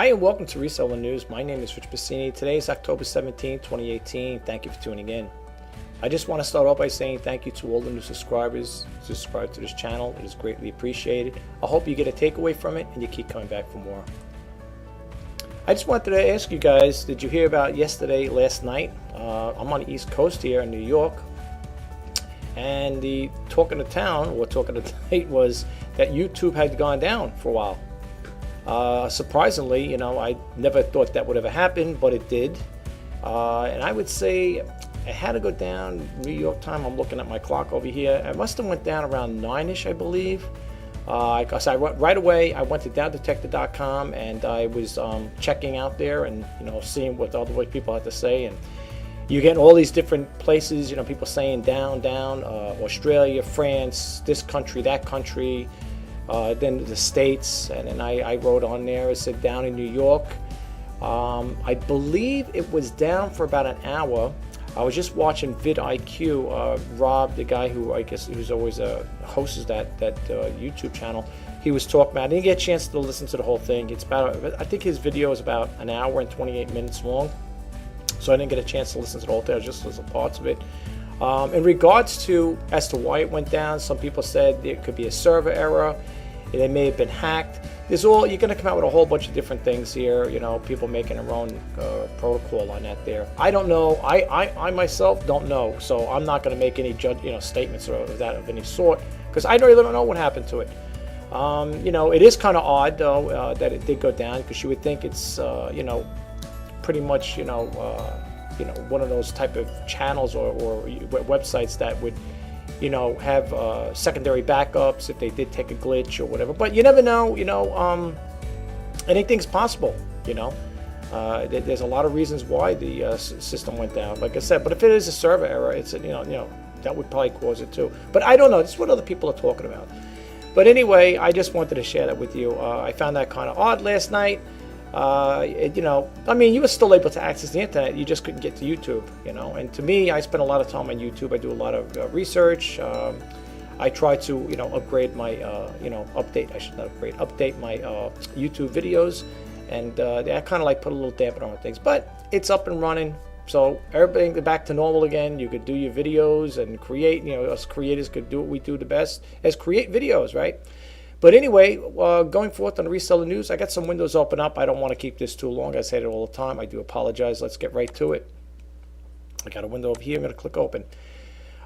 Hi and welcome to Reseller News. My name is Rich Pasini. Today is October 17, 2018. Thank you for tuning in. I just want to start off by saying thank you to all the new subscribers who subscribe to this channel. It is greatly appreciated. I hope you get a takeaway from it and you keep coming back for more. I just wanted to ask you guys, did you hear about last night? I'm on the East Coast here in New York. And the talk of the town, or talk of the night, was that YouTube had gone down for a while. Surprisingly, I never thought that would ever happen, but it did. And I would say it had to go down New York time. I'm looking at my clock over here. It must have went down around 9-ish, I believe. Right away, I went to downdetector.com and I was checking out there and seeing what the other people had to say. And you get all these different places, people saying down, Australia, France, this country, that country. Then the States, and then I wrote on there, it said down in New York. I believe it was down for about an hour. I was just watching vidIQ. Rob, the guy who who's always hosts that YouTube channel, he was talking about it. I didn't get a chance to listen to the whole thing. It's about, I think his video is about an hour and 28 minutes long. So I didn't get a chance to listen to the whole thing. I just listened to parts of it. In regards to as to why it went down, some people said it could be a server error. They may have been hacked. You're going to come out with a whole bunch of different things here. People making their own protocol on that there. I don't know. I myself don't know. So I'm not going to make any statements of any sort because I really don't know what happened to it. It is kind of odd though that it did go down because you would think it's pretty much one of those type of channels or websites that would have secondary backups if they did take a glitch or whatever. But you never know. Anything's possible. There's a lot of reasons why the system went down. Like I said, but if it is a server error, it's that would probably cause it too. But I don't know. This is what other people are talking about. But anyway, I just wanted to share that with you. I found that kind of odd last night. You were still able to access the internet, you just couldn't get to YouTube, and to me, I spend a lot of time on YouTube. I do a lot of research. I try to, upgrade my, update my YouTube videos, and I kind of like put a little damper on things, but it's up and running, so everything back to normal again. You could do your videos and create, us creators could do what we do the best, as create videos, right? But anyway, going forth on the Reseller News, I got some windows open up. I don't want to keep this too long. I say it all the time. I do apologize. Let's get right to it. I got a window over here. I'm going to click open.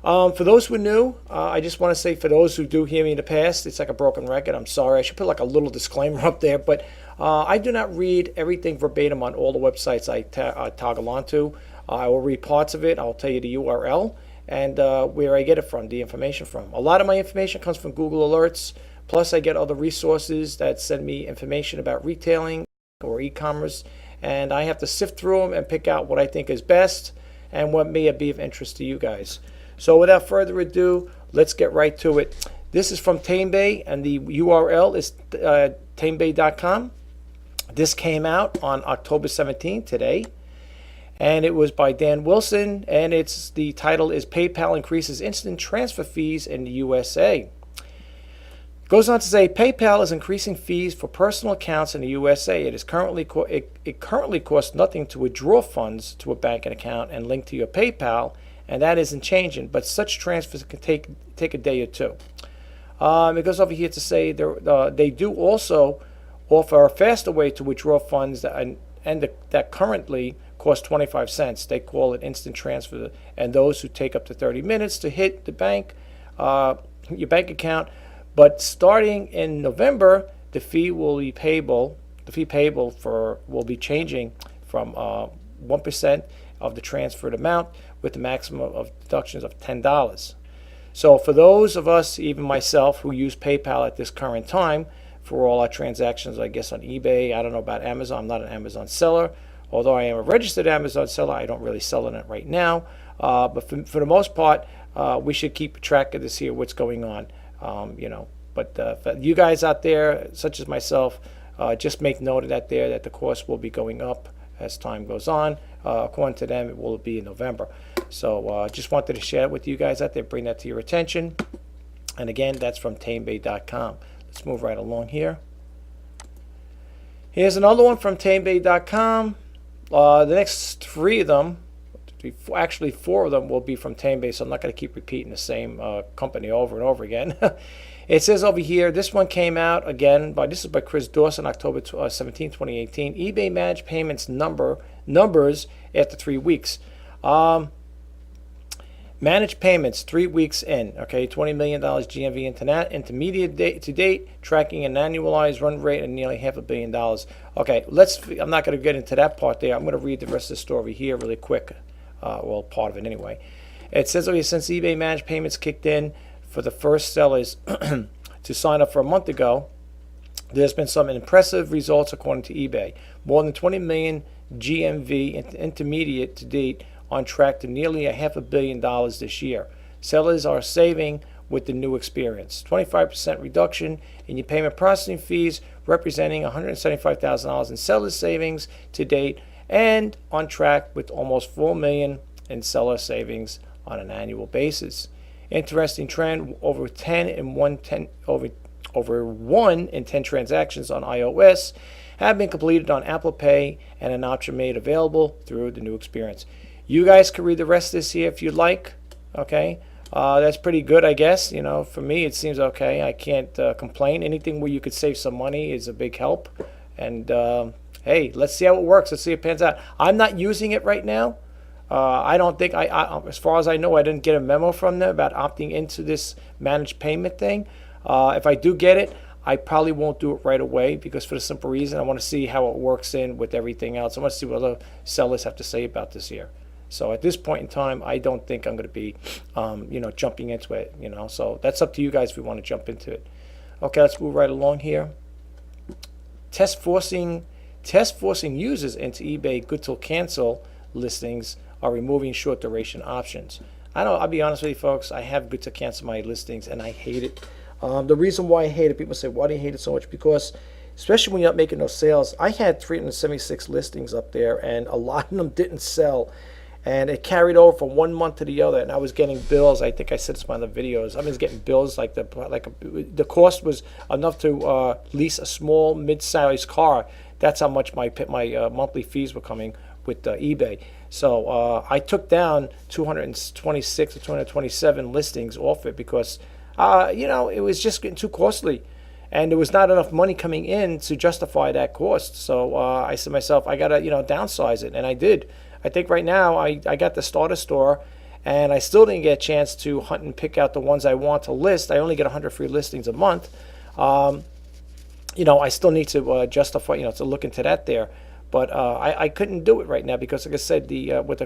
For those who are new, I just want to say for those who do hear me in the past, it's like a broken record. I'm sorry. I should put like a little disclaimer up there. But I do not read everything verbatim on all the websites I toggle onto. I will read parts of it. I'll tell you the URL and where I get it from, the information from. A lot of my information comes from Google Alerts. Plus, I get other resources that send me information about retailing or e-commerce, and I have to sift through them and pick out what I think is best and what may be of interest to you guys. So without further ado, let's get right to it. This is from Tamebay, and the URL is tamebay.com. This came out on October 17th, today, and it was by Dan Wilson, and the title is PayPal Increases Instant Transfer Fees in the USA. Goes on to say PayPal is increasing fees for personal accounts in the USA. It currently costs nothing to withdraw funds to a banking account and link to your PayPal, and that isn't changing. But such transfers can take a day or two. It goes over here to say they do also offer a faster way to withdraw funds that currently cost 25 cents. They call it instant transfer, and those who take up to 30 minutes to hit the bank, your bank account. But starting in November, the fee will be payable. The fee payable will be changing from 1% of the transferred amount, with the maximum of deductions of $10. So for those of us, even myself, who use PayPal at this current time for all our transactions, I guess on eBay, I don't know about Amazon. I'm not an Amazon seller, although I am a registered Amazon seller. I don't really sell in it right now. But for the most part, we should keep track of this here, what's going on. But for you guys out there, such as myself, just make note of that there, that the cost will be going up as time goes on. According to them, it will be in November. So just wanted to share it with you guys out there, bring that to your attention. And again, that's from tamebay.com. Let's move right along here. Here's another one from tamebay.com. The next three of them, actually four of them, will be from Tamebay, so I'm not going to keep repeating the same company over and over again. It says over here, this one came out again, this is by Chris Dawson, October 17, 2018. eBay managed payments numbers after 3 weeks. Managed payments 3 weeks in. Okay, $20 million GMV intermediate to date, tracking an annualized run rate of nearly $500 million. Okay, I'm not going to get into that part there. I'm going to read the rest of the story here really quick. Well, part of it anyway. It says over here, since eBay managed payments kicked in for the first sellers to sign up for a month ago, there's been some impressive results according to eBay. More than 20 million GMV intermediate to date, on track to nearly $500 million this year. Sellers are saving with the new experience. 25% reduction in your payment processing fees, representing $175,000 in seller savings to date, and on track with almost $4 million in seller savings on an annual basis. Interesting trend: over 1 in 10 transactions on iOS have been completed on Apple Pay, and an option made available through the new experience. You guys can read the rest of this here if you'd like. Okay, that's pretty good, I guess. You know, for me, it seems okay. I can't complain. Anything where you could save some money is a big help. And hey, let's see how it works. Let's see if it pans out. I'm not using it right now. I don't think as far as I know, I didn't get a memo from them about opting into this managed payment thing. If I do get it, I probably won't do it right away, because for the simple reason, I want to see how it works in with everything else. I want to see what other sellers have to say about this here. So at this point in time, I don't think I'm going to be, jumping into it. So that's up to you guys if you want to jump into it. Okay, let's move right along here. Test forcing users into eBay good till cancel listings are removing short duration options. I'll be honest with you, folks. I have good to cancel my listings, and I hate it. The reason why I hate it, people say, why do you hate it so much? Because especially when you're not making those sales, I had 376 listings up there, and a lot of them didn't sell. And it carried over from 1 month to the other, and I was getting bills. I think I said this in one of the videos. I was getting bills the cost was enough to lease a small mid-sized car. That's how much my monthly fees were coming with eBay. So I took down 226 or 227 listings off it because it was just getting too costly, and there was not enough money coming in to justify that cost. So I said to myself, I gotta downsize it, and I did. I think right now I got the starter store, and I still didn't get a chance to hunt and pick out the ones I want to list. I only get 100 free listings a month. I still need to justify, to look into that there. But I couldn't do it right now because, like I said, with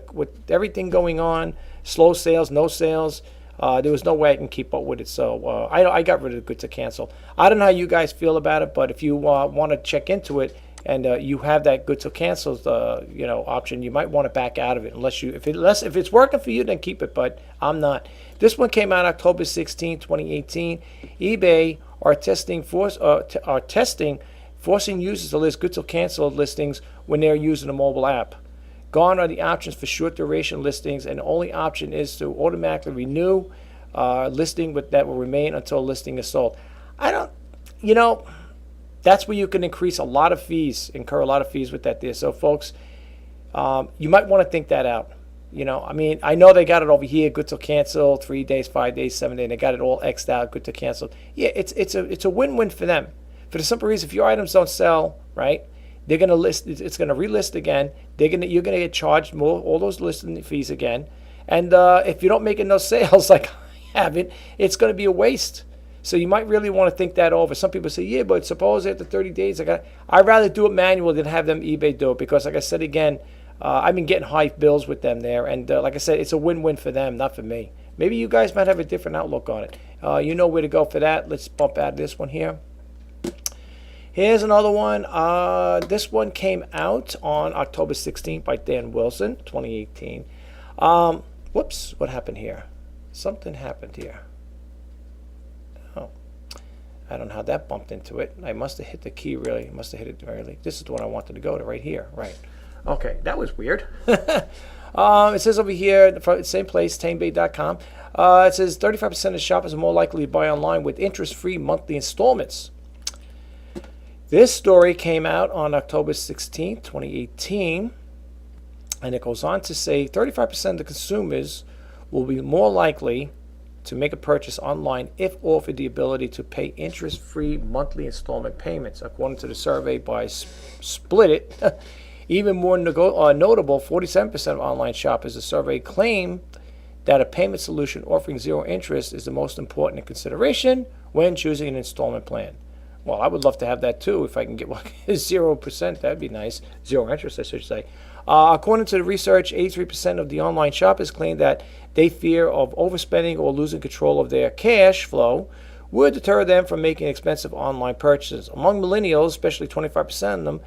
everything going on, slow sales, no sales, there was no way I can keep up with it. So I got rid of the good to cancel. I don't know how you guys feel about it, but if you want to check into it, and you have that good to cancel option, you might want to back out of it if it's working for you, then keep it. But I'm not. This one came out October 16, 2018. eBay are testing forcing users to list good to cancel listings when they're using a mobile app. Gone are the options for short duration listings, and the only option is to automatically renew listing that will remain until a listing is sold. That's where you can incur a lot of fees with that there. So folks, you might want to think that out. I know they got it over here, good to cancel, 3 days, 5 days, 7 days. They got it all X'd out, good to cancel. Yeah, it's a win-win for them. For the simple reason, if your items don't sell, right, they're gonna list. It's gonna relist again. You're gonna get charged all those listing fees again. And if you don't make enough sales like I haven't, it's gonna be a waste. So you might really want to think that over. Some people say, yeah, but suppose after 30 days, I'd rather do it manual than have them eBay do it, because like I said again, I've been getting high bills with them there. And like I said, it's a win-win for them, not for me. Maybe you guys might have a different outlook on it. You know where to go for that. Let's bump out this one here. Here's another one. This one came out on October 16th by Dan Wilson, 2018. Whoops, what happened here? Something happened here. I don't know how that bumped into it. I must have hit the key really. Must have hit it early. This is the one I wanted to go to right here. Right. Okay, that was weird. It says over here, same place, tamebay.com. It says 35% of shoppers are more likely to buy online with interest-free monthly installments. This story came out on October 16th, 2018, and it goes on to say 35% of the consumers will be more likely to make a purchase online if offered the ability to pay interest-free monthly installment payments. According to the survey by Split It, even more notable, 47% of online shoppers in the survey claim that a payment solution offering zero interest is the most important consideration when choosing an installment plan. Well, I would love to have that too. If I can get 0%, that'd be nice. Zero interest, I should say. According to the research, 83% of the online shoppers claim that they fear of overspending or losing control of their cash flow would deter them from making expensive online purchases. Among millennials, especially 25% of them,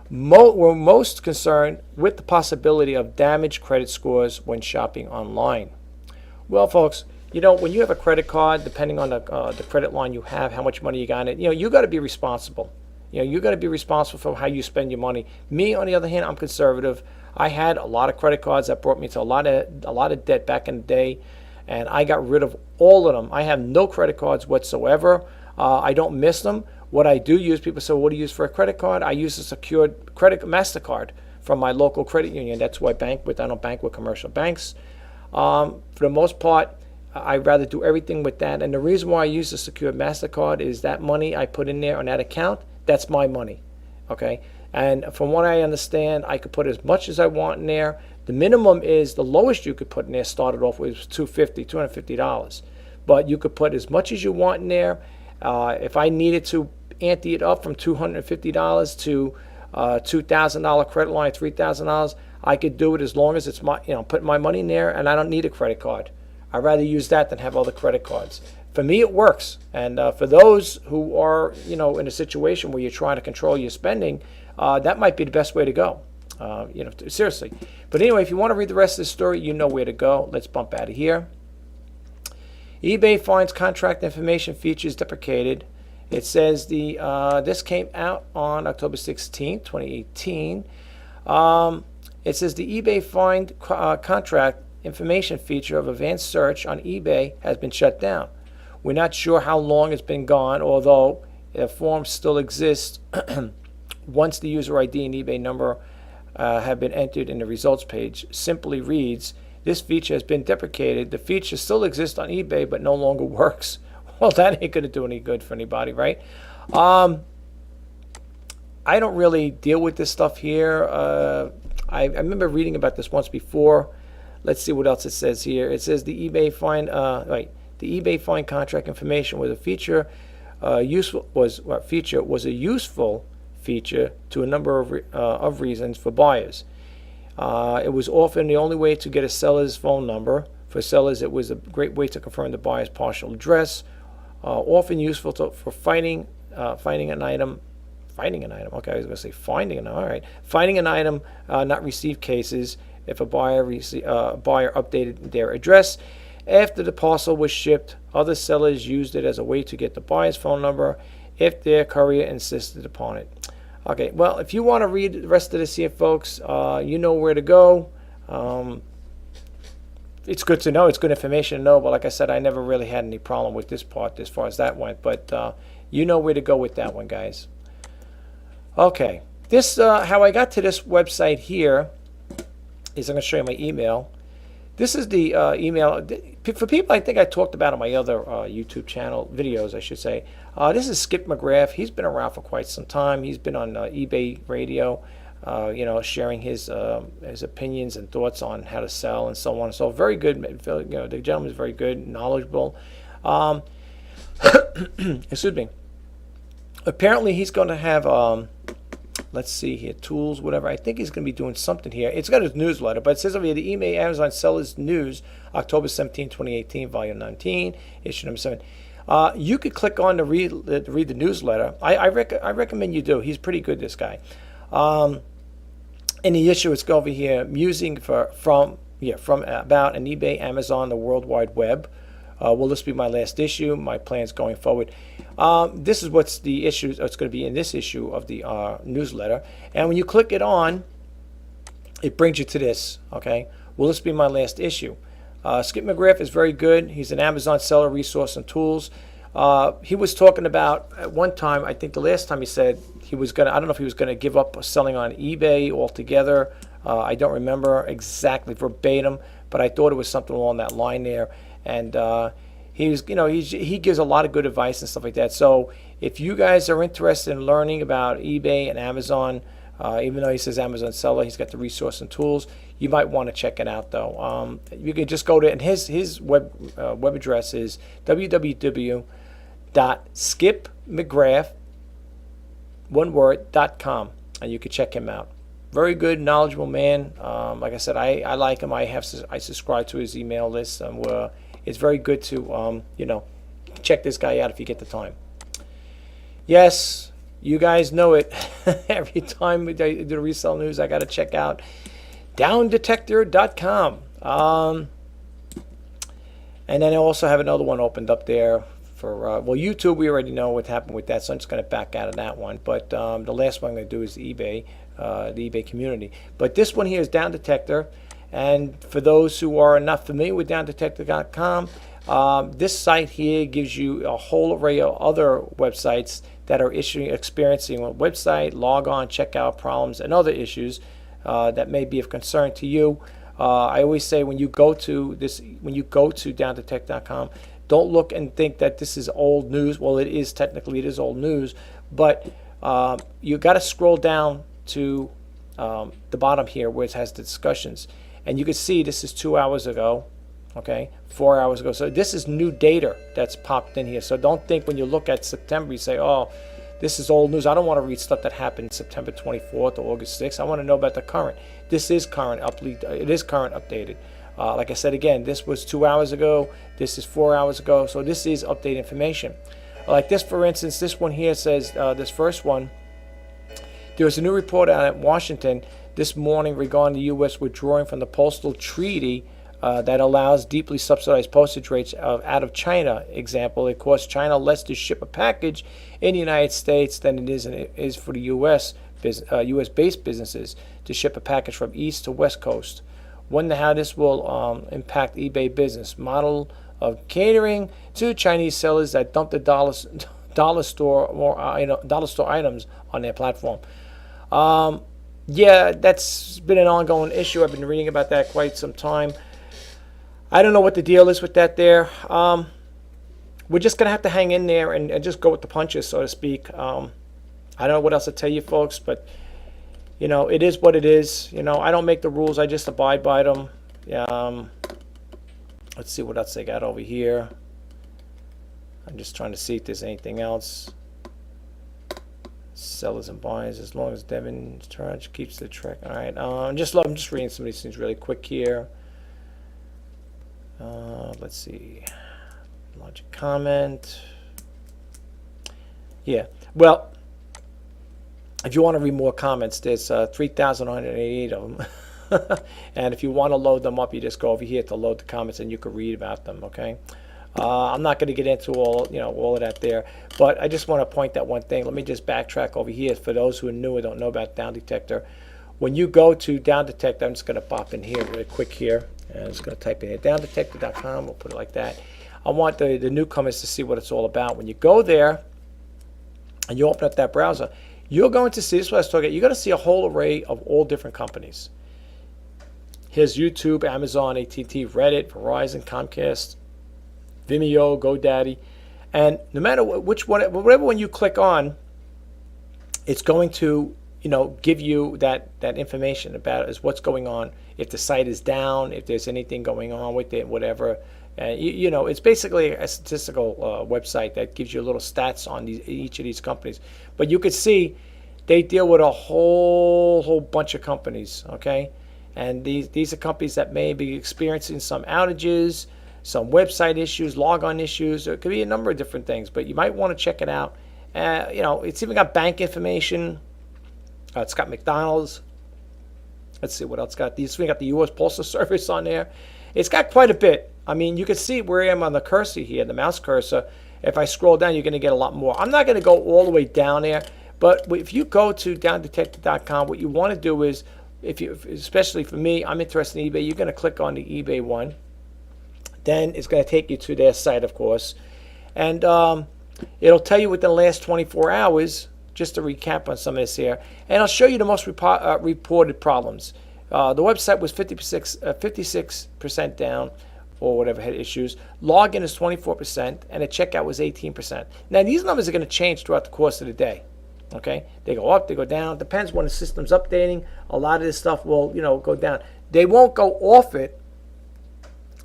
were most concerned with the possibility of damaged credit scores when shopping online. Well, folks, when you have a credit card, depending on the credit line you have, how much money you got in it, you got to be responsible. You got to be responsible for how you spend your money. Me, on the other hand, I'm conservative. I had a lot of credit cards that brought me to a lot of debt back in the day, and I got rid of all of them. I have no credit cards whatsoever. I don't miss them. What I do use, people say, what do you use for a credit card? I use a secured credit MasterCard from my local credit union. That's who I bank with. I don't bank with commercial banks. For the most part, I'd rather do everything with that. And the reason why I use a secured MasterCard is that money I put in there on that account, that's my money, okay? And from what I understand, I could put as much as I want in there. The minimum is, the lowest you could put in there started off with $250. But you could put as much as you want in there. If I needed to ante it up from $250 to $2,000 credit line, $3,000, I could do it as long as it's my, putting my money in there, and I don't need a credit card. I'd rather use that than have other credit cards. For me, it works. And for those who are, in a situation where you're trying to control your spending, that might be the best way to go. Seriously. But anyway, if you want to read the rest of the story, you know where to go. Let's bump out of here. eBay finds contract information features deprecated. It says this came out on October 16, 2018. It says the eBay find contract information feature of advanced search on eBay has been shut down. We're not sure how long it's been gone, although the form still exists once the user ID and eBay number have been entered in the results page. Simply reads, this feature has been deprecated. The feature still exists on eBay but no longer works. Well, that ain't going to do any good for anybody, right? I don't really deal with this stuff here. I remember reading about this once before. Let's see what else it says here. It says the eBay find the eBay find contract information was a feature was a useful feature to a number of reasons for buyers. It was often the only way to get a seller's phone number. For sellers, it was a great way to confirm the buyer's partial address. Often useful for finding an item. Okay, I was going to say finding an item. All right, finding an item not received cases. If a buyer updated their address after the parcel was shipped, other sellers used it as a way to get the buyer's phone number if their courier insisted upon it. Okay, well, if you want to read the rest of this here, folks, you know where to go. It's good to know. It's good information to know. But like I said, I never really had any problem with this part as far as that went. But you know where to go with that one, guys. Okay, this how I got to this website here is I'm going to show you my email. This is the email for people I think I talked about on my other YouTube channel videos, I should say. This is Skip McGrath. He's been around for quite some time. He's been on eBay Radio, sharing his opinions and thoughts on how to sell and so on. So very good. The gentleman is very good, knowledgeable. Excuse me. Apparently, he's going to have. Let's see here, tools, whatever. I think he's going to be doing something here. It's got his newsletter, but it says over here, the eBay Amazon Sellers News, October 17, 2018, Volume 19, issue number 7. You could click on to read the newsletter. I recommend you do. He's pretty good, this guy. In the issue, it's over here, musing from about an eBay, Amazon, the World Wide Web. Will this be my last issue? My plans going forward. This is what's the issue. It's going to be in this issue of the newsletter. And when you click it on, it brings you to this. Okay. Will this be my last issue? Skip McGrath is very good. He's an Amazon seller resource and tools. He was talking about at one time, I think the last time he said he was going to, I don't know if he was going to give up selling on eBay altogether. I don't remember exactly verbatim, but I thought it was something along that line there. And he gives a lot of good advice and stuff like that. So if you guys are interested in learning about eBay and Amazon, even though he says Amazon seller, he's got the resource and tools. You might want to check it out, though. You can just go to, and his web address is www.skipmcgrath.com, and you can check him out. Very good, knowledgeable man. Like I said, I like him. I subscribe to his email list. It's very good to check this guy out if you get the time. Yes, you guys know it. Every time we do the resale news, I got to check out downdetector.com. And then I also have another one opened up there for, YouTube. We already know what happened with that, so I'm just going to back out of that one. But the last one I'm going to do is eBay, the eBay community. But this one here is Down Detector. And for those who are not familiar with downdetector.com, this site here gives you a whole array of other websites that are experiencing a website, log on, checkout problems, and other issues that may be of concern to you. I always say when you go to downdetect.com, don't look and think that this is old news. Well, it is old news, but you got to scroll down to the bottom here where it has the discussions, and you can see this is 2 hours ago, okay, 4 hours ago. So this is new data that's popped in here. So don't think when you look at September, you say, oh, this is old news. I don't want to read stuff that happened September 24th or August 6th. I want to know about the current. This is current, it is current updated. Like I said, again, this was 2 hours ago. This is 4 hours ago. So this is updated information. Like this, for instance, this one here says, this first one, there was a new report out in Washington this morning regarding the U.S. withdrawing from the postal treaty that allows deeply subsidized postage rates out of China. Example, it costs China less to ship a package in the United States than it is for the U.S.-based businesses to ship a package from East to West Coast. Wonder how this will impact eBay business model of catering to Chinese sellers that dump the dollar store items on their platform. Yeah, that's been an ongoing issue. I've been reading about that quite some time. I don't know what the deal is with that there. We're just going to have to hang in there and just go with the punches, so to speak. I don't know what else to tell you folks, but, it is what it is. I don't make the rules. I just abide by them. Let's see what else they got over here. I'm just trying to see if there's anything else. Sellers and buyers, as long as Devin Charge keeps the track. All right. I'm just reading some of these things really quick here. Let's see. Launch a comment. Yeah. Well, if you want to read more comments, there's 3,188 of them. And if you want to load them up, you just go over here to load the comments, and you can read about them. Okay. I'm not going to get into all of that there, but I just want to point out one thing. Let me just backtrack over here for those who are new or don't know about Down Detector. When you go to Down Detector, I'm just going to pop in here really quick here, and I'm just going to type in here downdetector.com. We'll put it like that. I want the newcomers to see what it's all about. When you go there and you open up that browser, you're going to see, this is what I was talking about, you're going to see a whole array of all different companies. Here's YouTube, Amazon, AT&T, Reddit, Verizon, Comcast, Vimeo, GoDaddy, and no matter which one, whatever one you click on, it's going to, give you that information about is what's going on, if the site is down, if there's anything going on with it, whatever. It's basically a statistical website that gives you little stats on each of these companies. But you could see they deal with a whole bunch of companies, okay? And these are companies that may be experiencing some outages, some website issues, logon issues. It could be a number of different things, but you might want to check it out. It's even got bank information. It's got McDonald's. Let's see what else got. We got the U.S. Postal Service on there. It's got quite a bit. I mean, you can see where I am on the cursor here, the mouse cursor. If I scroll down, you're going to get a lot more. I'm not going to go all the way down there, but if you go to downdetector.com, what you want to do is, especially for me, I'm interested in eBay. You're going to click on the eBay one. Then it's going to take you to their site, of course. And it'll tell you within the last 24 hours, just to recap on some of this here, and I'll show you the most reported problems. The website was 56% down, or whatever, had issues. Login is 24%, and the checkout was 18%. Now, these numbers are going to change throughout the course of the day. Okay, they go up, they go down. Depends when the system's updating. A lot of this stuff will, go down. They won't go off it,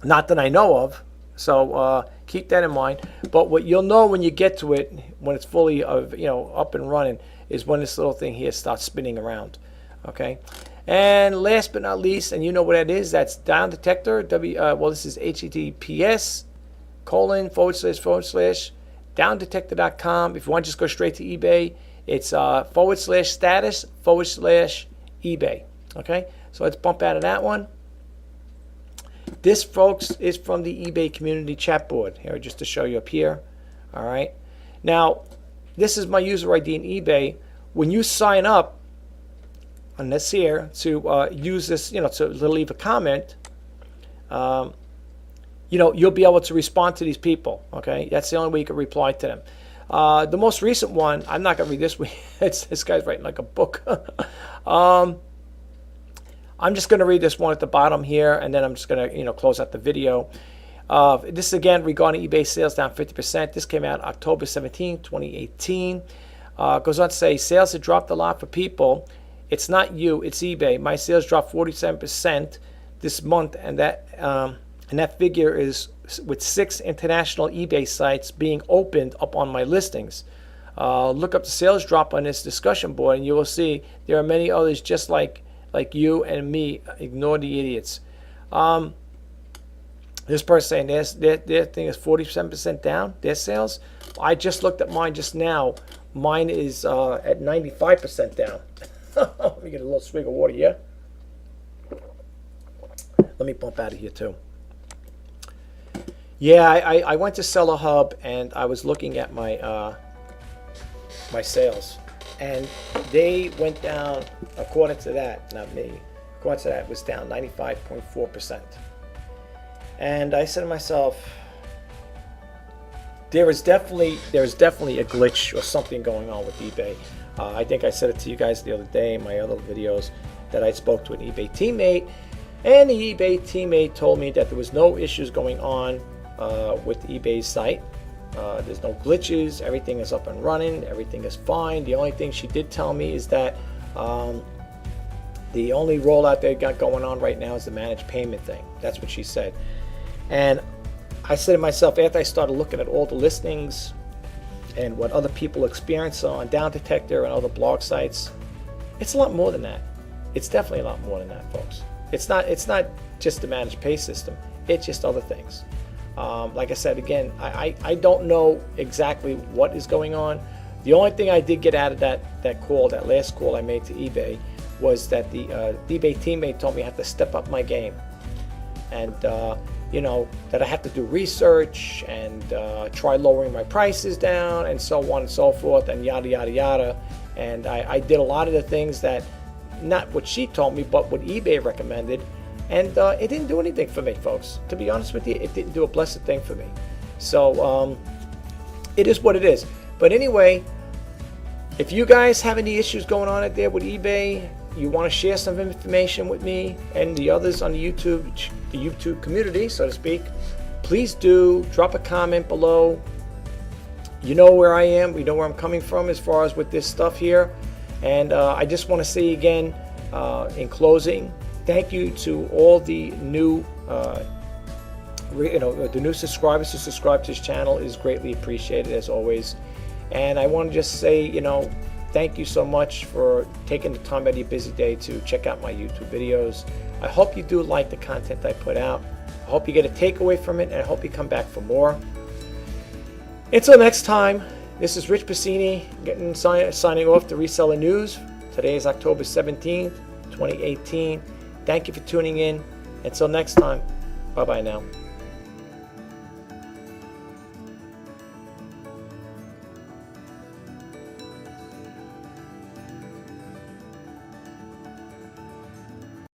not that I know of. So keep that in mind. But what you'll know when you get to it, when it's fully, up and running, is when this little thing here starts spinning around. Okay. And last but not least, and you know what that is, that's down detector. This is https://downdetector.com. If you want to just go straight to eBay, it's /status/eBay. Okay, so let's bump out of that one. This, folks, is from the eBay community chat board. Here, just to show you up here. All right. Now, this is my user ID in eBay. When you sign up on this here to use this, to leave a comment, you'll be able to respond to these people. Okay, that's the only way you can reply to them. The most recent one, I'm not gonna read this one. This guy's writing like a book. I'm just gonna read this one at the bottom here, and then I'm just gonna close out the video. This is again regarding eBay sales down 50%. This came out October 17, 2018. Goes on to say sales have dropped a lot for people. It's not you, it's eBay. My sales dropped 47% this month, and that figure is with 6 international eBay sites being opened up on my listings. Look up the sales drop on this discussion board, and you will see there are many others just like you and me. Ignore the idiots. This person saying their thing is 47% down, their sales. I just looked at mine just now. Mine is at 95% down. Let me get a little swig of water here. Let me bump out of here too. Yeah, I went to Seller Hub and I was looking at my my sales, and they went down, according to that, not me, according to that, it was down 95.4%. And I said to myself, there's definitely a glitch or something going on with eBay. I think I said it to you guys the other day in my other videos that I spoke to an eBay teammate, and the eBay teammate told me that there was no issues going on with eBay's site. There's no glitches, everything is up and running, everything is fine. The only thing she did tell me is that the only rollout they got going on right now is the managed payment thing. That's what she said. And I said to myself, after I started looking at all the listings and what other people experience on Down Detector and other blog sites, it's a lot more than that. It's definitely a lot more than that, folks. It's not just the managed pay system. It's just other things. Like I said, again, I don't know exactly what is going on. The only thing I did get out of that call, that last call I made to eBay, was that the eBay teammate told me I have to step up my game. And that I have to do research and try lowering my prices down and so on and so forth and yada yada yada. And I did a lot of the things that, not what she told me, but what eBay recommended, and it didn't do anything for me, folks. To be honest with you, it didn't do a blessed thing for me. So it is what it is. But anyway, if you guys have any issues going on out there with eBay, you want to share some information with me and the others on the YouTube community, so to speak, please do drop a comment below. You know where I am, you know where I'm coming from as far as with this stuff here. And I just want to say again, in closing, thank you to all the new the new subscribers who subscribe to this channel. Is greatly appreciated as always. And I want to just say, thank you so much for taking the time out of your busy day to check out my YouTube videos. I hope you do like the content I put out. I hope you get a takeaway from it, and I hope you come back for more. Until next time, this is Rich Pasini signing off the Reseller News. Today is October 17th, 2018. Thank you for tuning in. Until next time, bye-bye now.